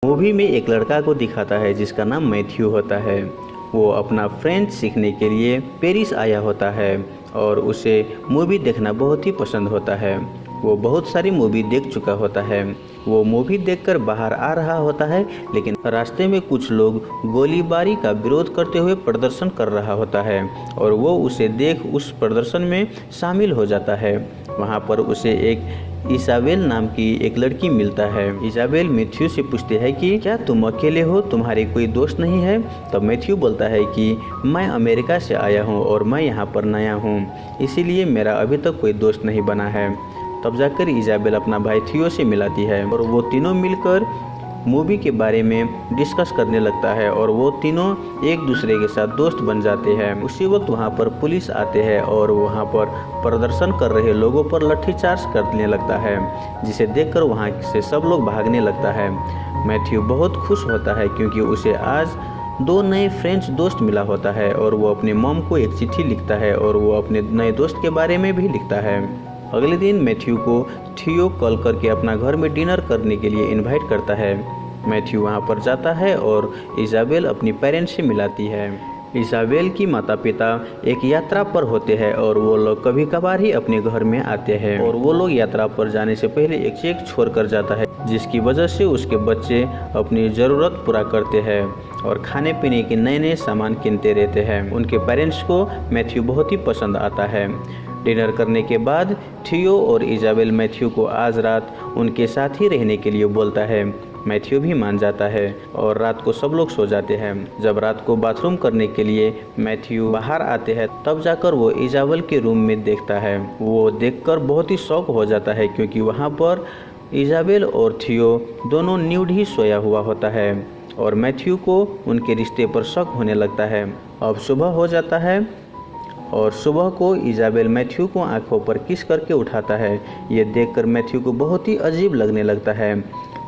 Movie में एक लड़का को दिखाता है जिसका नाम मैथ्यू होता है। वो अपना फ्रेंच सीखने के लिए पेरिस आया होता है और उसे मूवी देखना बहुत ही पसंद होता है। वो बहुत सारी मूवी देख चुका होता है। वो मूवी देखकर बाहर आ रहा होता है, लेकिन रास्ते में कुछ लोग गोलीबारी का विरोध करते हुए प्रदर्शन कर रहा होता है और वो उसे देख उस प्रदर्शन में शामिल हो जाता है। वहाँ पर उसे एक इसाबेल नाम की एक लड़की मिलता है। इसाबेल मैथ्यू से पूछती है कि क्या तुम अकेले हो, तुम्हारे कोई दोस्त नहीं है? तब मैथ्यू बोलता है कि मैं अमेरिका से आया हूँ और मैं यहाँ पर नया हूँ, इसीलिए मेरा अभी तक कोई दोस्त नहीं बना है। तब जाकर इसाबेल अपना भाई थियो से मिलाती है और वो तीनों मिलकर मूवी के बारे में डिस्कस करने लगता है और वो तीनों एक दूसरे के साथ दोस्त बन जाते हैं। उसी वक्त वहाँ पर पुलिस आते हैं और वहाँ पर प्रदर्शन कर रहे लोगों पर लाठीचार्ज करने लगता है, जिसे देखकर वहाँ से सब लोग भागने लगता है। मैथ्यू बहुत खुश होता है क्योंकि उसे आज 2 नए फ्रेंच दोस्त मिला होता है और वो अपने मॉम को एक चिट्ठी लिखता है और वो अपने नए दोस्त के बारे में भी लिखता है। अगले दिन मैथ्यू को थियो कॉल करके अपना घर में डिनर करने के लिए इनवाइट करता है। मैथ्यू वहां पर जाता है और इसाबेल अपनी पेरेंट्स से मिलाती है। इसाबेल की माता पिता एक यात्रा पर होते हैं और वो लोग कभी कभार ही अपने घर में आते हैं और वो लोग यात्रा पर जाने से पहले एक चेक छोड़ कर जाता है, जिसकी वजह से उसके बच्चे अपनी ज़रूरत पूरा करते हैं और खाने पीने के नए नए सामान किनते रहते हैं। उनके पेरेंट्स को मैथ्यू बहुत ही पसंद आता है। डिनर करने के बाद थियो और इसाबेल मैथ्यू को आज रात उनके साथ ही रहने के लिए बोलता है। मैथ्यू भी मान जाता है और रात को सब लोग सो जाते हैं। जब रात को बाथरूम करने के लिए मैथ्यू बाहर आते हैं, तब जाकर वो इसाबेल के रूम में देखता है। वो देखकर बहुत ही शॉक हो जाता है क्योंकि वहाँ पर इसाबेल और थियो दोनों न्यूड ही सोया हुआ होता है और मैथ्यू को उनके रिश्ते पर शक होने लगता है। अब सुबह हो जाता है और सुबह को इसाबेल मैथ्यू को आंखों पर किस करके उठाता है। ये देखकर मैथ्यू को बहुत ही अजीब लगने लगता है।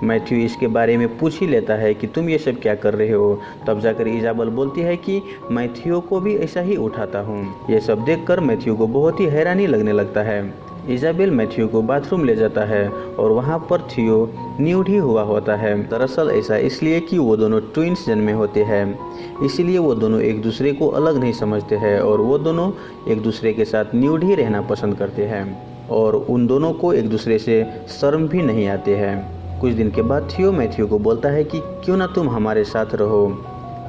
मैथ्यू इसके बारे में पूछ ही लेता है कि तुम ये सब क्या कर रहे हो। तब जाकर इसाबेल बोलती है कि मैं थियो को भी ऐसा ही उठाता हूँ। ये सब देखकर मैथ्यू को बहुत ही हैरानी लगने लगता है। इसाबेल मैथ्यू को बाथरूम ले जाता है और वहाँ पर थियो न्यूड ही हुआ होता है। दरअसल ऐसा इसलिए कि वो दोनों ट्विंस जन्मे होते हैं, इसीलिए वो दोनों एक दूसरे को अलग नहीं समझते हैं और वो दोनों एक दूसरे के साथ न्यूड ही रहना पसंद करते हैं और उन दोनों को एक दूसरे से शर्म भी नहीं आते हैं। कुछ दिन के बाद थियो मैथ्यू को बोलता है कि क्यों ना तुम हमारे साथ रहो,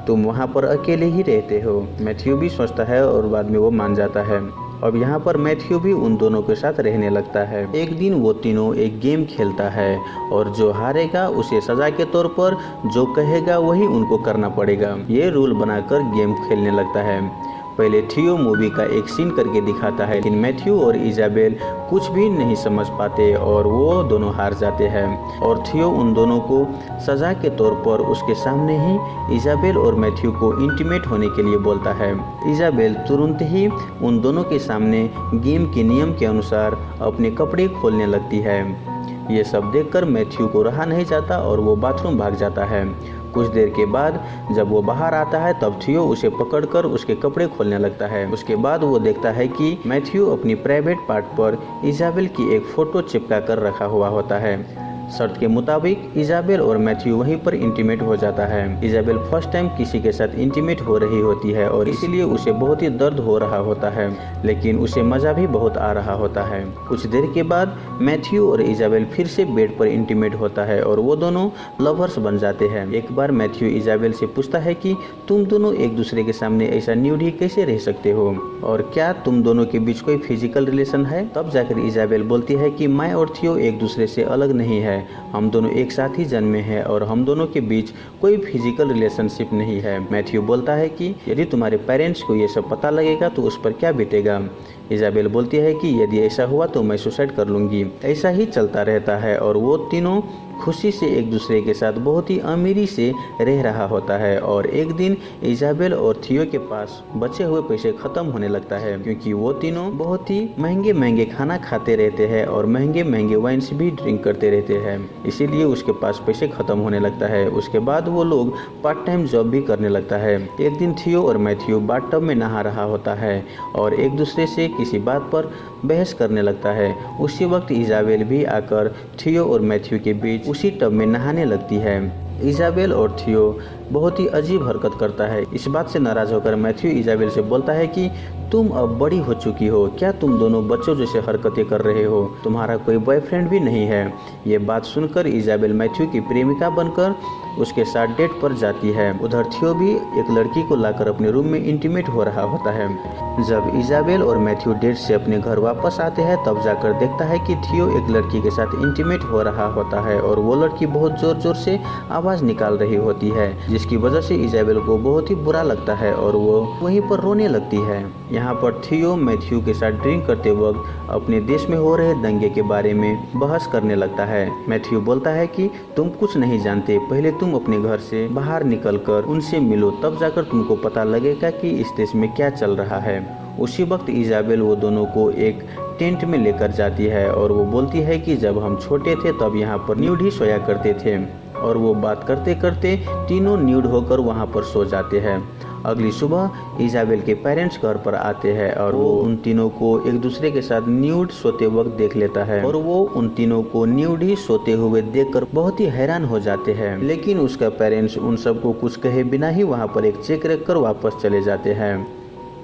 तुम वहाँ पर अकेले ही रहते हो। मैथ्यू भी सोचता है और बाद में वो मान जाता है। अब यहाँ पर मैथ्यू भी उन दोनों के साथ रहने लगता है। एक दिन वो तीनों एक गेम खेलता है और जो हारेगा उसे सजा के तौर पर जो कहेगा वही उनको करना पड़ेगा। ये रूल बनाकर गेम खेलने लगता है। पहले थियो मूवी का एक सीन करके दिखाता है, लेकिन मैथ्यू और इसाबेल कुछ भी नहीं समझ पाते और वो दोनों हार जाते हैं और थियो उन दोनों को सजा के तौर पर उसके सामने ही इसाबेल और मैथ्यू को इंटीमेट होने के लिए बोलता है। इसाबेल तुरंत ही उन दोनों के सामने गेम के नियम के अनुसार अपने कपड़े खोलने लगती है। ये सब देखकर मैथ्यू को रहा नहीं जाता और वो बाथरूम भाग जाता है। कुछ देर के बाद जब वो बाहर आता है तब थियो उसे पकड़कर उसके कपड़े खोलने लगता है। उसके बाद वो देखता है कि मैथ्यू अपनी प्राइवेट पार्ट पर इसाबेल की एक फ़ोटो चिपका कर रखा हुआ होता है। शर्त के मुताबिक इसाबेल और मैथ्यू वहीं पर इंटीमेट हो जाता है। इसाबेल फर्स्ट टाइम किसी के साथ इंटीमेट हो रही होती है और इसीलिए उसे बहुत ही दर्द हो रहा होता है, लेकिन उसे मज़ा भी बहुत आ रहा होता है। कुछ देर के बाद मैथ्यू और इसाबेल फिर से बेड पर इंटीमेट होता है और वो दोनों लवर्स बन जाते हैं। एक बार मैथ्यू इसाबेल से पूछता है कि तुम दोनों एक दूसरे के सामने ऐसा न्यूड ही कैसे रह सकते हो और क्या तुम दोनों के बीच कोई फिजिकल रिलेशन है? तब जाकर इसाबेल बोलती है कि मैं और थियो एक दूसरे से अलग नहीं है, हम दोनों एक साथ ही जन्मे हैं और हम दोनों के बीच कोई फिजिकल रिलेशनशिप नहीं है। मैथ्यू बोलता है कि यदि तुम्हारे पेरेंट्स को ये सब पता लगेगा तो उस पर क्या बीतेगा। इसाबेल बोलती है कि यदि ऐसा हुआ तो मैं सुसाइड कर लूँगी। ऐसा ही चलता रहता है और वो तीनों खुशी से एक दूसरे के साथ बहुत ही अमीरी से रह रहा होता है और एक दिन इसाबेल और थियो के पास बचे हुए पैसे खत्म होने लगता है क्योंकि वो तीनों बहुत ही महंगे महंगे खाना खाते रहते हैं और महंगे महंगे वाइन्स भी ड्रिंक करते रहते हैं, इसीलिए उसके पास पैसे खत्म होने लगता है। उसके बाद वो लोग पार्ट टाइम जॉब भी करने लगता है। एक दिन थियो और मैथ्यू बाथटब में नहा रहा होता है और एक दूसरे से किसी बात पर बहस करने लगता है। उसी वक्त इसाबेल भी आकर थियो और मैथ्यू के बीच उसी टब में नहाने लगती है। इजाबेल और थियो बहुत ही अजीब हरकत करता है। इस बात से नाराज होकर मैथ्यू इजाबेल से बोलता है कि तुम अब बड़ी हो चुकी हो, क्या तुम दोनों बच्चों जैसे हरकतें कर रहे हो, तुम्हारा कोई बॉयफ्रेंड भी नहीं है। ये बात सुनकर इजाबेल मैथ्यू की प्रेमिका बनकर उसके साथ डेट पर जाती है। उधर थियो भी एक लड़की को लाकर अपने रूम में इंटीमेट हो रहा होता है। जब इजाबेल और मैथ्यू डेट से अपने घर वापस आते हैं तब जाकर देखता है कि थियो एक लड़की के साथ इंटीमेट हो रहा होता है और वो लड़की बहुत जोर जोर से आवाज निकाल रही होती है, जिसकी वजह से इजाबेल को बहुत ही बुरा लगता है और वो वहीं पर रोने लगती है। यहाँ पर थियो मैथ्यू के साथ ड्रिंक करते वक्त अपने देश में हो रहे दंगे के बारे में बहस करने लगता है। मैथ्यू बोलता है कि तुम कुछ नहीं जानते, पहले तुम अपने घर से बाहर निकलकर उनसे मिलो, तब जाकर तुमको पता लगेगा कि इस देश में क्या चल रहा है। उसी वक्त इजाबेल वो दोनों को एक टेंट में लेकर जाती है और वो बोलती है कि जब हम छोटे थे तब यहाँ पर न्यूड ही सोया करते थे, और वो बात करते करते तीनों न्यूड होकर वहाँ पर सो जाते हैं। अगली सुबह इजाबेल के पेरेंट्स घर पर आते हैं और वो उन तीनों को एक दूसरे के साथ न्यूड सोते वक्त देख लेता है और वो उन तीनों को न्यूड ही सोते हुए देखकर बहुत ही हैरान हो जाते हैं। लेकिन उसका पेरेंट्स उन सबको कुछ कहे बिना ही वहाँ पर एक चेक रखकर वापस चले जाते हैं।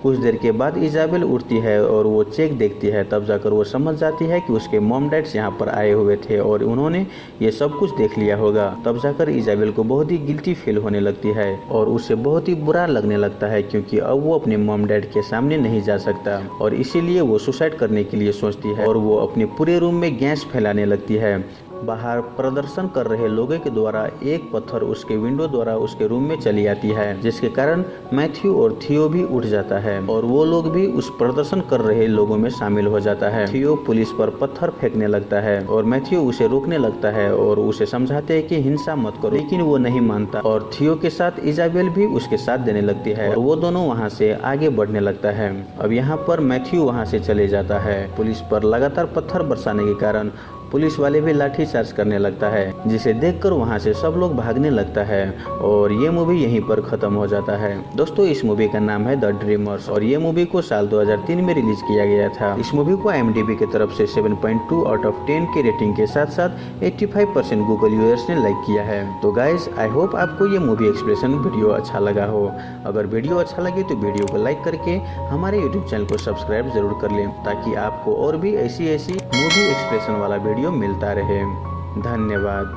कुछ देर के बाद इजाबेल उठती है और वो चेक देखती है, तब जाकर वो समझ जाती है कि उसके मॉम डैड्स यहाँ पर आए हुए थे और उन्होंने ये सब कुछ देख लिया होगा। तब जाकर इजाबेल को बहुत ही गिल्टी फील होने लगती है और उसे बहुत ही बुरा लगने लगता है, क्योंकि अब वो अपने मॉम डैड के सामने नहीं जा सकता और इसीलिए वो सुसाइड करने के लिए सोचती है और वो अपने पूरे रूम में गैस फैलाने लगती है। बाहर प्रदर्शन कर रहे लोगों के द्वारा एक पत्थर उसके विंडो द्वारा उसके रूम में चली आती है, जिसके कारण मैथ्यू और थियो भी उठ जाता है और वो लोग भी उस प्रदर्शन कर रहे लोगों में शामिल हो जाता है। थियो पुलिस पर पत्थर फेंकने लगता है और मैथ्यू उसे रोकने लगता है और उसे समझाते हैं कि हिंसा मत करो, लेकिन वो नहीं मानता और थियो के साथ इजाबेल भी उसके साथ देने लगती है और वो दोनों वहाँ से आगे बढ़ने लगता है। अब यहाँ पर मैथ्यू वहाँ से चले जाता है। पुलिस पर लगातार पत्थर बरसाने के कारण पुलिस वाले भी लाठीचार्ज करने लगता है, जिसे देखकर वहां से सब लोग भागने लगता है और ये मूवी यहीं पर खत्म हो जाता है। दोस्तों, इस मूवी का नाम है द ड्रीमर्स और ये मूवी को साल 2003 में रिलीज किया गया था। इस मूवी को IMDb की तरफ से 7.2 आउट ऑफ 10 की रेटिंग के साथ साथ 85% गूगल यूजर्स ने लाइक किया है। तो गाइज, आई होप आपको ये मूवी एक्सप्रेशन वीडियो अच्छा लगा हो। अगर वीडियो अच्छा लगे तो वीडियो को लाइक करके हमारे यूट्यूब चैनल को सब्सक्राइब जरूर कर लें, ताकि आपको और भी ऐसी मूवी एक्सप्रेशन वाला वीडियो मिलता रहे। धन्यवाद।